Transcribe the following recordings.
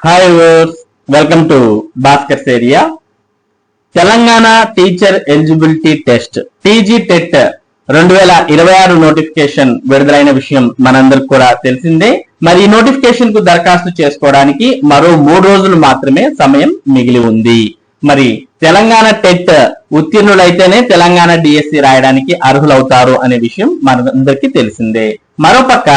Hi viewers, welcome to Bhaskar's area. Telangana teacher eligibility test TG TET 2026 notification విడుదలైన విషయం మనందరికి కూడా తెలిసిందే. మరి ఈ నోటిఫికేషన్ కు దరఖాస్తు చేసుకోవడానికి మరో 3 రోజులు మాత్రమే సమయం మిగిలి ఉంది. మరి తెలంగాణ టెట్ ఉత్తీర్ణులైతేనే తెలంగాణ డిఎస్సి రాయడానికి అర్హులవుతారు అనే విషయం మనందరికీ తెలిసిందే. మరోపక్క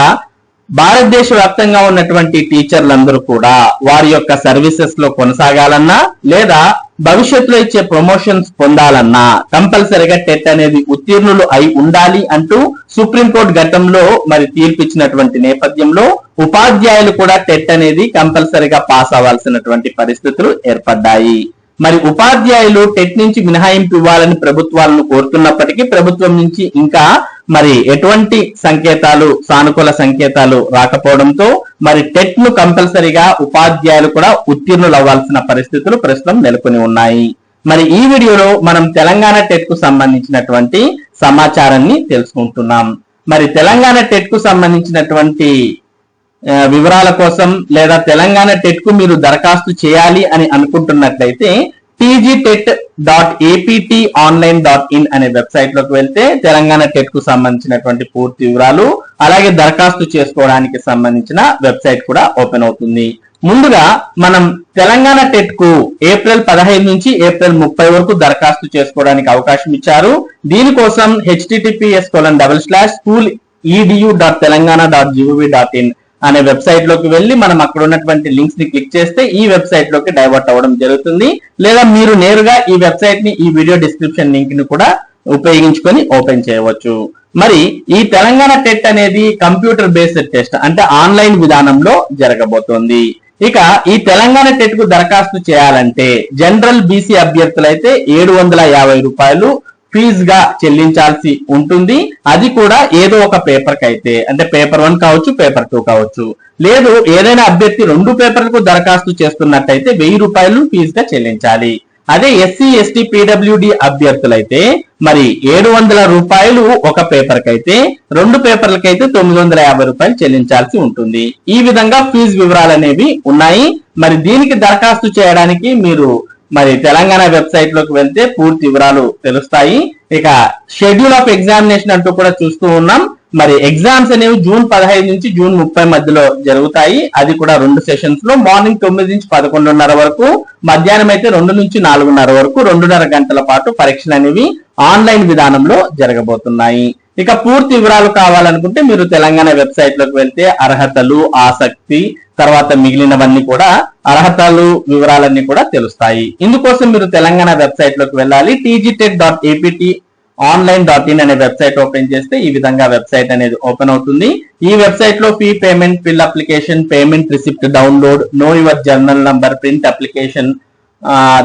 భారతదేశ వ్యాప్తంగా ఉన్నటువంటి టీచర్లందరూ కూడా వారి యొక్క సర్వీసెస్ లో కొనసాగాలన్నా లేదా భవిష్యత్తులో ఇచ్చే ప్రమోషన్స్ పొందాలన్నా కంపల్సరిగా టెట్ అనేది ఉత్తీర్ణులు అయి ఉండాలి అంటూ సుప్రీంకోర్టు గతంలో మరి తీర్పు ఇచ్చినటువంటి నేపథ్యంలో ఉపాధ్యాయులు కూడా టెట్ అనేది కంపల్సరిగా పాస్ అవ్వాల్సినటువంటి పరిస్థితులు ఏర్పడ్డాయి. మరి ఉపాధ్యాయులు టెట్ నుంచి మినహాయింపు ఇవ్వాలని ప్రభుత్వాలను కోరుతున్నప్పటికీ ప్రభుత్వం నుంచి ఇంకా మరి ఎటువంటి సానుకూల సంకేతాలు రాకపోవడంతో మరి టెట్ ను కంపల్సరిగా ఉపాధ్యాయులు కూడా ఉత్తీర్ణులు అవ్వాల్సిన పరిస్థితులు ప్రస్తుతం నెలకొని ఉన్నాయి. మరి ఈ వీడియోలో మనం తెలంగాణ టెట్ కు సంబంధించినటువంటి సమాచారాన్ని తెలుసుకుంటున్నాం. మరి తెలంగాణ టెట్ కు సంబంధించినటువంటి వివరాల కోసం లేదా తెలంగాణ టెట్ కు మీరు దరఖాస్తు చేయాలి అని అనుకుంటున్నట్లయితే tgtet.aptonline.in అనే వెబ్సైట్ లోకి వెళ్తే తెలంగాణ టెట్ కు సంబంధించినటువంటి పూర్తి వివరాలు అలాగే దరఖాస్తు చేసుకోవడానికి సంబంధించిన వెబ్సైట్ కూడా ఓపెన్ అవుతుంది. ముందుగా మనం తెలంగాణ టెట్ కు ఏప్రిల్ 15 నుంచి ఏప్రిల్ 30 వరకు దరఖాస్తు చేసుకోవడానికి అవకాశం ఇచ్చారు. దీనికోసం https://school.edu.telangana.gov.in అనే వెబ్సైట్ లోకి వెళ్ళి మనం అక్కడ ఉన్నటువంటి లింక్స్ ని క్లిక్ చేస్తే ఈ వెబ్సైట్ లోకి డైవర్ట్ అవ్వడం జరుగుతుంది. లేదా మీరు నేరుగా ఈ వెబ్సైట్ ని ఈ వీడియో డిస్క్రిప్షన్ లింక్ ని కూడా ఉపయోగించుకొని ఓపెన్ చేయవచ్చు. మరి ఈ తెలంగాణ టెట్ అనేది కంప్యూటర్ బేస్డ్ టెస్ట్ అంటే ఆన్లైన్ విధానంలో జరగబోతోంది. ఇక ఈ తెలంగాణ టెట్ కు దరఖాస్తు చేయాలంటే జనరల్ బీసీ అభ్యర్థులైతే 750 రూపాయలు ఫీజుగా చెల్లించాల్సి ఉంటుంది. అది కూడా ఏదో ఒక పేపర్ కి అయితే అంటే పేపర్ 1 కావచ్చు, పేపర్ 2 కావచ్చు. లేదు ఏదైనా అభ్యర్థి 2 పేపర్లకు దరఖాస్తు చేస్తున్నట్టయితే 1000 రూపాయలు ఫీజుగా చెల్లించాలి. అదే ఎస్సీ ఎస్టీ పీడబ్ల్యూడి అభ్యర్థులైతే మరి 700 రూపాయలు ఒక పేపర్ కి అయితే 2 పేపర్లకైతే 950 రూపాయలు చెల్లించాల్సి ఉంటుంది. ఈ విధంగా ఫీజు వివరాలు అనేవి ఉన్నాయి. మరి దీనికి దరఖాస్తు చేయడానికి మీరు మరి తెలంగాణ వెబ్సైట్ లోకి వెళ్తే పూర్తి వివరాలు తెలుస్తాయి. ఇక షెడ్యూల్ ఆఫ్ ఎగ్జామినేషన్ అంటూ కూడా చూస్తూ ఉన్నాం. మరి ఎగ్జామ్స్ అనేవి జూన్ 15 నుంచి జూన్ 30 మధ్యలో జరుగుతాయి. అది కూడా 2 సెషన్స్ లో మార్నింగ్ 9 నుంచి 11:30 వరకు, మధ్యాహ్నం అయితే 2 నుంచి 4:30 వరకు 2.5 గంటల పాటు పరీక్షలు అనేవి ఆన్లైన్ విధానంలో జరగబోతున్నాయి. ఇక పూర్తి వివరాలు కావాలనుకుంటే మీరు తెలంగాణ వెబ్సైట్ లోకి వెళ్తే అర్హతలు, ఆసక్తి, తర్వాత మిగిలినవన్నీ కూడా అర్హతలు వివరాలన్నీ కూడా తెలుస్తాయి. ఇందుకోసం మీరు తెలంగాణ వెబ్సైట్ లోకి వెళ్ళాలి. tgtet.aptonline.in అనే వెబ్సైట్ ఓపెన్ చేస్తే ఈ విధంగా వెబ్సైట్ అనేది ఓపెన్ అవుతుంది. ఈ వెబ్సైట్ లో fee payment, fill application, payment receipt download, know your journal number, print application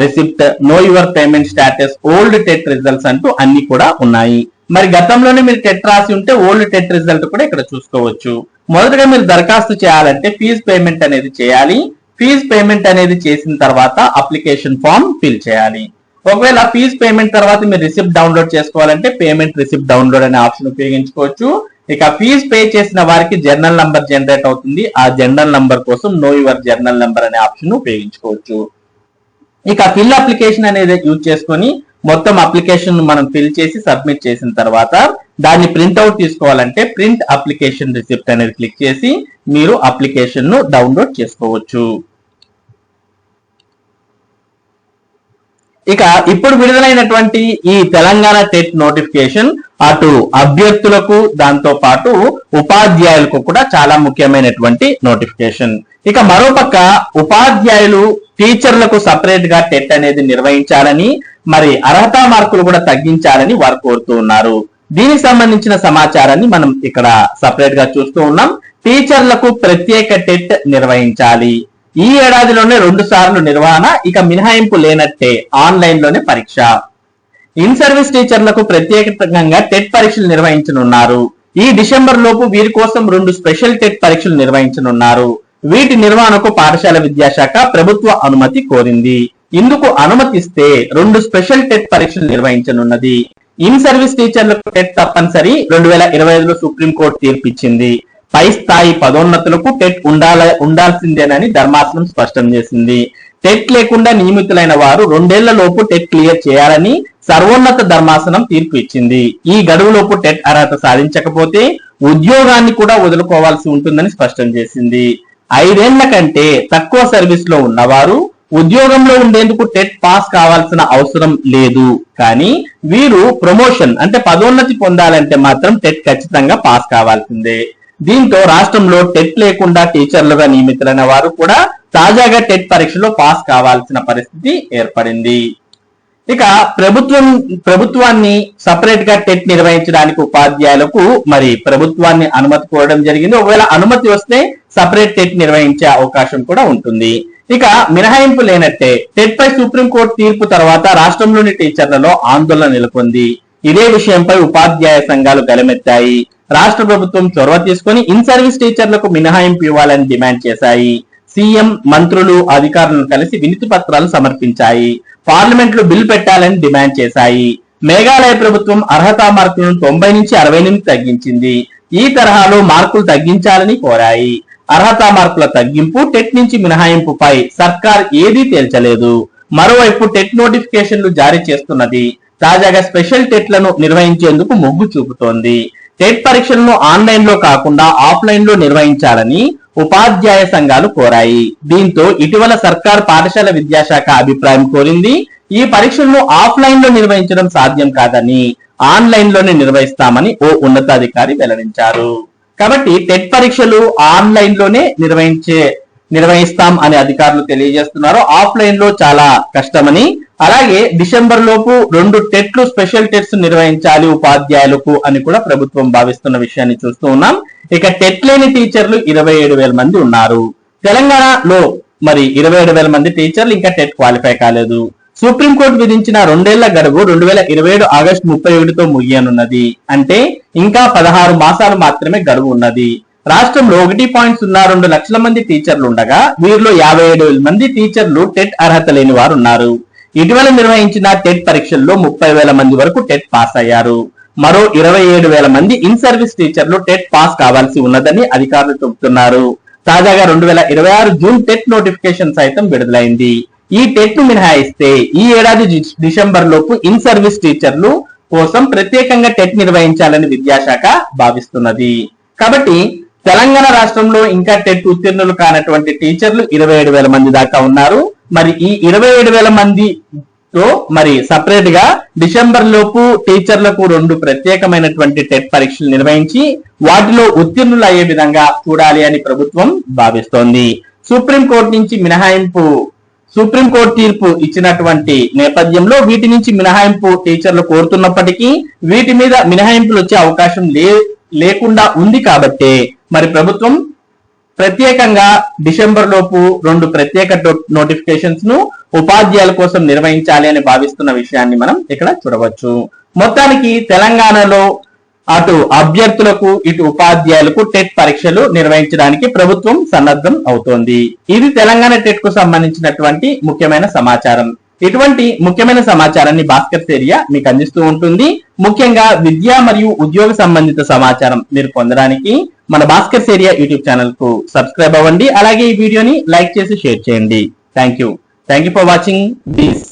receipt, know your payment status, old TET results అంటూ అన్ని కూడా ఉన్నాయి. మరి గతంలోనే మీరు టెట్ రాసి ఉంటే ఓల్డ్ టెట్ రిజల్ట్ కూడా ఇక్కడ చూసుకోవచ్చు. మొదటగా మీరు దరఖాస్తు చేయాలంటే ఫీజు పేమెంట్ అనేది చేయాలి. ఫీజు పేమెంట్ అనేది చేసిన తర్వాత అప్లికేషన్ ఫామ్ ఫిల్ చేయాలి. ఒకవేళ ఫీజు పేమెంట్ తర్వాత మీరు రిసిప్ట్ డౌన్లోడ్ చేసుకోవాలంటే పేమెంట్ రిసిప్ట్ డౌన్లోడ్ అనే ఆప్షన్ ఉపయోగించుకోవచ్చు. ఇక ఫీజు పే చేసిన వారికి జర్నల్ నంబర్ జనరేట్ అవుతుంది. ఆ జర్నల్ నంబర్ కోసం నో యువర్ జర్నల్ నంబర్ అనే ఆప్షన్ ఉపయోగించుకోవచ్చు. ఇక ఫిల్ అప్లికేషన్ అనేది యూజ్ చేసుకొని మొత్తం అప్లికేషన్ మనం ఫిల్ చేసి సబ్మిట్ చేసిన తర్వాత దాన్ని ప్రింట్అవుట్ తీసుకోవాలంటే ప్రింట్ అప్లికేషన్ రిసిప్ట్ అనేది క్లిక్ చేసి మీరు అప్లికేషన్ ను డౌన్లోడ్ చేసుకోవచ్చు. ఇక ఇప్పుడు విడుదలైనటువంటి ఈ తెలంగాణ టెట్ నోటిఫికేషన్ అటు అభ్యర్థులకు దాంతో పాటు ఉపాధ్యాయులకు కూడా చాలా ముఖ్యమైనటువంటి నోటిఫికేషన్. ఇక మరోపక్క ఉపాధ్యాయులు టీచర్లకు సపరేట్ గా టెట్ అనేది నిర్వహించాలని మరి అర్హత మార్కులు కూడా తగ్గించాలని వారు కోరుతూ ఉన్నారు. దీనికి సంబంధించిన సమాచారాన్ని మనం ఇక్కడ సపరేట్ గా చూస్తూ ఉన్నాం. టీచర్లకు ప్రత్యేక టెట్ నిర్వహించాలి. ఈ ఏడాదిలోనే 2 సార్లు నిర్వహణ, ఇక మినహాయింపు లేనట్టే ఆన్లైన్ లోనే పరీక్ష. ఇన్ సర్వీస్ టీచర్లకు ప్రత్యేకంగా టెట్ పరీక్షలు నిర్వహించనున్నారు. ఈ డిసెంబర్ లోపు వీరి కోసం 2 స్పెషల్ టెట్ పరీక్షలు నిర్వహించనున్నారు. వీటి నిర్వహణకు పాఠశాల విద్యాశాఖ ప్రభుత్వ అనుమతి కోరింది. ఇందుకు అనుమతిస్తే 2 స్పెషల్ టెట్ పరీక్షలు నిర్వహించనున్నది. ఇన్ సర్వీస్ టీచర్లకు టెట్ తప్పనిసరి 2025లో సుప్రీంకోర్టు తీర్పిచ్చింది. పై స్థాయి పదోన్నతులకు టెట్ ఉండాల్సిందేనని ధర్మాసనం స్పష్టం చేసింది. టెట్ లేకుండా నియమితులైన వారు 2 ఏళ్ల లోపు టెట్ క్లియర్ చేయాలని సర్వోన్నత ధర్మాసనం తీర్పు ఇచ్చింది. ఈ గడువులోపు టెట్ అర్హత సాధించకపోతే ఉద్యోగాన్ని కూడా వదులుకోవాల్సి ఉంటుందని స్పష్టం చేసింది. 5 ఏళ్ల కంటే తక్కువ సర్వీస్ లో ఉన్నవారు ఉద్యోగంలో ఉండేందుకు టెట్ పాస్ కావాల్సిన అవసరం లేదు. కానీ వీరు ప్రమోషన్ అంటే పదోన్నతి పొందాలంటే మాత్రం టెట్ ఖచ్చితంగా పాస్ కావాల్సిందే. దీంతో రాష్ట్రంలో టెట్ లేకుండా టీచర్లుగా నియమితులైన వారు కూడా తాజాగా టెట్ పరీక్షలో పాస్ కావాల్సిన పరిస్థితి ఏర్పడింది. ఇక ప్రభుత్వాన్ని సపరేట్ గా టెట్ నిర్వహించడానికి ఉపాధ్యాయులకు మరి ప్రభుత్వాన్ని అనుమతి కోరడం జరిగింది. ఒకవేళ అనుమతి వస్తే సపరేట్ టెట్ నిర్వహించే అవకాశం కూడా ఉంటుంది. ఇక మినహాయింపు లేనట్టే. టెట్ పై సుప్రీంకోర్టు తీర్పు తర్వాత రాష్ట్రంలోని టీచర్లలో ఆందోళన నెలకొంది. ఇదే విషయంపై ఉపాధ్యాయ సంఘాలు గలమెత్తాయి. రాష్ట్ర ప్రభుత్వం చొరవ తీసుకుని ఇన్ సర్వీస్ టీచర్లకు మినహాయింపు ఇవ్వాలని డిమాండ్ చేశాయి. సీఎం, మంత్రులు, అధికారులను కలిసి వినతి పత్రాలు సమర్పించాయి. పార్లమెంట్ లో బిల్ పెట్టాలని డిమాండ్ చేశాయి. మేఘాలయ ప్రభుత్వం అర్హతా మార్కులను 90 నుంచి 68 తగ్గించింది. ఈ తరహాలో మార్కులు తగ్గించాలని కోరాయి. అర్హతా మార్కుల తగ్గింపు, టెట్ నుంచి మినహాయింపుపై సర్కార్ ఏదీ తేల్చలేదు. మరోవైపు టెట్ నోటిఫికేషన్లు జారీ చేస్తున్నది. తాజాగా స్పెషల్ టెట్లను నిర్వహించేందుకు మొగ్గు చూపుతోంది. టెట్ పరీక్షలను ఆన్లైన్ లో కాకుండా ఆఫ్లైన్ లో నిర్వహించాలని ఉపాధ్యాయ సంఘాలు కోరాయి. దీంతో ఇటీవల సర్కార్ పాఠశాల విద్యాశాఖ అభిప్రాయం కోరింది. ఈ పరీక్షలను ఆఫ్లైన్ లో నిర్వహించడం సాధ్యం కాదని ఆన్లైన్ లోనే నిర్వహిస్తామని ఓ ఉన్నతాధికారి వెల్లడించారు. కాబట్టి టెట్ పరీక్షలు ఆన్లైన్ లోనే నిర్వహిస్తాం అని అధికారులు తెలియజేస్తున్నారు. ఆఫ్లైన్ లో చాలా కష్టమని, అలాగే డిసెంబర్ లోపు 2 టెట్లు స్పెషల్ టెట్స్ నిర్వహించాలి ఉపాధ్యాయులకు అని కూడా ప్రభుత్వం భావిస్తున్న విషయాన్ని చూస్తూ ఉన్నాం. ఇక టెట్ లేని టీచర్లు 27,000 మంది ఉన్నారు. తెలంగాణలో మరి 27,000 మంది టీచర్లు ఇంకా టెట్ క్వాలిఫై కాలేదు. సుప్రీంకోర్టు విధించిన 2 ఏళ్ల గడువు 2027 ఆగస్టు 31తో ముగియనున్నది. అంటే ఇంకా 16 మాసాలు మాత్రమే గడువు ఉన్నది. రాష్ట్రంలో 1.02 లక్షల మంది టీచర్లు ఉండగా వీరిలో 57,000 మంది టీచర్లు టెట్ అర్హత లేని వారు ఉన్నారు. ఇటీవల నిర్వహించిన టెట్ పరీక్షల్లో 30,000 మంది వరకు టెట్ పాస్ అయ్యారు. మరో 27,000 మంది ఇన్ సర్వీస్ టీచర్లు టెట్ పాస్ కావాల్సి ఉన్నదని అధికారులు చెబుతున్నారు. తాజాగా 2026 జూన్ టెట్ నోటిఫికేషన్ సైతం విడుదలైంది. ఈ టెట్ ను మినహాయిస్తే ఈ ఏడాది డిసెంబర్ లోపు ఇన్ సర్వీస్ టీచర్లు కోసం ప్రత్యేకంగా టెట్ నిర్వహించాలని విద్యాశాఖ భావిస్తున్నది. కాబట్టి తెలంగాణ రాష్ట్రంలో ఇంకా టెట్ ఉత్తీర్ణులు కానటువంటి టీచర్లు 27,000 మంది దాకా ఉన్నారు. మరి ఈ 27,000 మందితో మరి సపరేట్ గా డిసెంబర్ లోపు టీచర్లకు 2 ప్రత్యేకమైనటువంటి టెట్ పరీక్షలు నిర్వహించి వాటిలో ఉత్తీర్ణులు అయ్యే విధంగా చూడాలి అని ప్రభుత్వం భావిస్తోంది. సుప్రీంకోర్టు తీర్పు ఇచ్చినటువంటి నేపథ్యంలో వీటి నుంచి మినహాయింపు టీచర్లు కోరుతున్నప్పటికీ వీటి మీద మినహాయింపులు వచ్చే అవకాశం లేకుండా ఉంది. కాబట్టి మరి ప్రభుత్వం ప్రత్యేకంగా డిసెంబర్ లోపు 2 ప్రత్యేక నోటిఫికేషన్స్ ను ఉపాధ్యాయుల కోసం నిర్వహించాలి అని భావిస్తున్న విషయాన్ని మనం ఇక్కడ చూడవచ్చు. మొత్తానికి తెలంగాణలో అటు అభ్యర్థులకు ఇటు ఉపాధ్యాయులకు టెట్ పరీక్షలు నిర్వహించడానికి ప్రభుత్వం సన్నద్ధం అవుతోంది. ఇది తెలంగాణ టెట్ కు సంబంధించినటువంటి ముఖ్యమైన సమాచారం. ఇటువంటి ముఖ్యమైన సమాచారాన్ని భాస్కర్ ఏరియా మీకు అందిస్తూ ఉంటుంది. ముఖ్యంగా విద్య మరియు ఉద్యోగ సంబంధిత సమాచారం మీరు పొందడానికి మన భాస్కర్ ఏరియా యూట్యూబ్ ఛానల్ కు సబ్స్క్రైబ్ అవ్వండి. అలాగే ఈ వీడియోని లైక్ చేసి షేర్ చేయండి. Thank you for watching this.